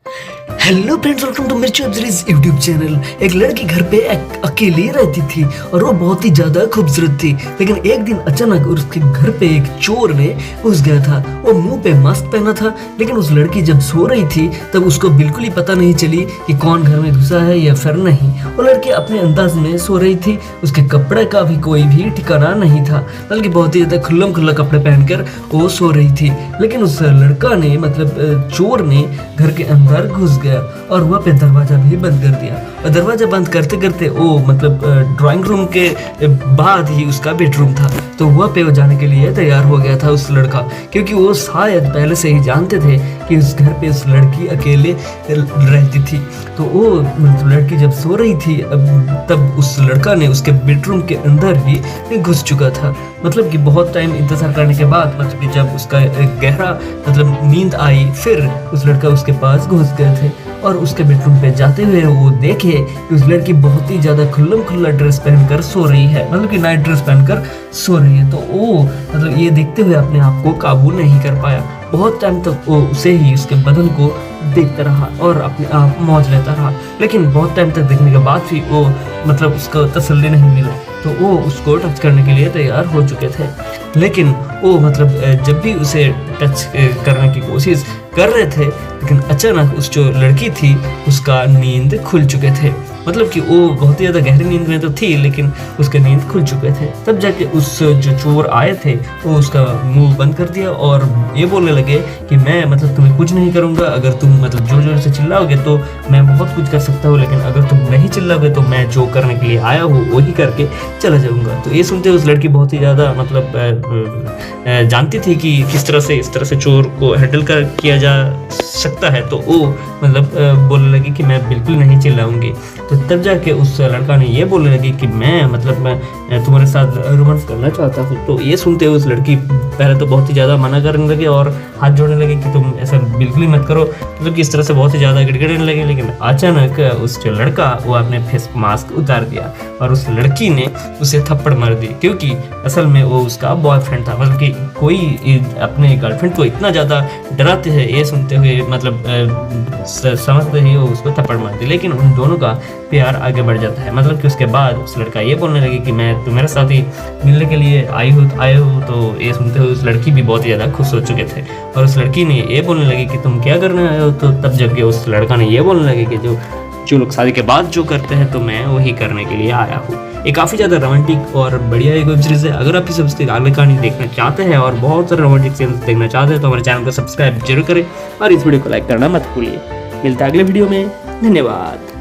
Hello friends, welcome to मिर्ची web series YouTube channel. एक लड़की घर पे अकेली रहती थी और वो बहुत ही ज्यादा खूबसूरत थी। लेकिन एक दिन अचानक उसके घर पे एक चोर ने घुस गया था। वो मुंह पे मास्क पहना था, लेकिन उस लड़की जब सो रही थी तब उसको बिल्कुल ही पता नहीं चली कि कौन घर में घुसा है या फिर नहीं। वो लड़की अपने अंदाज में सो रही थी। उसके कपड़े का भी कोई भी ठिकाना नहीं था, बल्कि बहुत ही ज्यादा खुल्लम खुल्ला कपड़े पहनकर वो सो रही थी। लेकिन उस लड़का ने चोर ने घर के अंदर घुस गया और वहाँ पे दरवाजा भी बंद कर दिया। और दरवाजा बंद करते करते वो ड्राइंग रूम के बाद ही उसका बेडरूम था, तो वहाँ पे वो जाने के लिए तैयार हो गया था उस लड़का, क्योंकि वो शायद पहले से ही जानते थे कि उस घर पे उस लड़की अकेले रहती थी। तो वो लड़की जब सो रही थी तब उस लड़का ने उसके बेडरूम के अंदर ही घुस चुका था। मतलब कि बहुत टाइम इंतजार करने के बाद कि जब उसका गहरा नींद आई, फिर उस लड़का उसके पास घुस गए थे। और उसके बेडरूम पे जाते हुए वो देखे कि उस लड़की बहुत ही ज्यादा खुल्लम खुल्ला ड्रेस पहनकर सो रही है, कि नाइट ड्रेस पहनकर सो रही है। तो वो ये देखते हुए अपने आप को काबू नहीं कर पाया। बहुत टाइम तक वो उसे ही उसके बदन को देखता रहा और अपने आप मौज लेता रहा। लेकिन बहुत टाइम तक देखने के बाद भी वो उसको तसल्ली नहीं मिला, तो वो उसको टच करने के लिए तैयार हो चुके थे। लेकिन वो जब भी उसे टच करने की कोशिश कर रहे थे, लेकिन अचानक उस जो लड़की थी उसका नींद खुल चुके थे। कि वो बहुत ही ज़्यादा गहरी नींद में तो थी, लेकिन उसके नींद खुल चुके थे। तब जाके उस जो चोर आए थे वो उसका मुंह बंद कर दिया और ये बोलने लगे कि मैं तुम्हें कुछ नहीं करूँगा। अगर तुम जोर जोर से चिल्लाओगे तो मैं बहुत कुछ कर सकता हूँ, लेकिन अगर तुम नहीं चिल्लाओगे तो मैं जो करने के लिए आया हूँ वही करके चला जाऊँगा। तो ये सुनते उस लड़की बहुत ही ज़्यादा जानती थी कि किस तरह से इस तरह से चोर को हैंडल किया जा सकता है। तो वो बोलने लगी कि मैं बिल्कुल नहीं चिल्लाऊंगी। तो तब जाके उस लड़का ने ये बोलने लगी कि मैं तुम्हारे साथ रोमांस करना चाहता हूँ। तो ये सुनते हुए उस लड़की पहले तो बहुत ही ज़्यादा मना करने लगी और हाथ जोड़ने लगी कि तुम ऐसा बिल्कुल ही मत करो, कि इस तरह से बहुत ही ज़्यादा गिड़गिड़ाने लगे। लेकिन अचानक उस जो लड़का वो अपने फेस मास्क उतार दिया और उस लड़की ने उसे थप्पड़ मार दी, क्योंकि असल में वो उसका बॉयफ्रेंड था। कि कोई अपने गर्लफ्रेंड को इतना ज़्यादा डराते हैं, ये सुनते हुए समझते ही वो उसको थप्पड़ मार दी। लेकिन उन दोनों का प्यार आगे बढ़ जाता है। कि उसके बाद उस लड़का ये बोलने लगे कि मैं तुम्हारे साथ ही मिलने के लिए आए हो। तो ये सुनते हुए उस लड़की भी बहुत ही ज़्यादा खुश हो चुके थे और उस लड़की ने ये बोलने लगी कि तुम क्या करने आए हो। तो तब जबकि उस लड़का ने ये बोलने लगे कि जो लोग शादी के बाद जो करते हैं तो मैं वही करने के लिए आया हूँ। ये काफ़ी ज़्यादा रोमांटिक और बढ़िया एक वेब सीरीज़ है। अगर आप इस सबसे आगे कहानी देखना चाहते हैं और बहुत सारे रोमांटिक सीन्स देखना चाहते हैं तो हमारे चैनल को सब्सक्राइब जरूर करें और इस वीडियो को लाइक करना मत भूलिए। मिलता है अगले वीडियो में। धन्यवाद।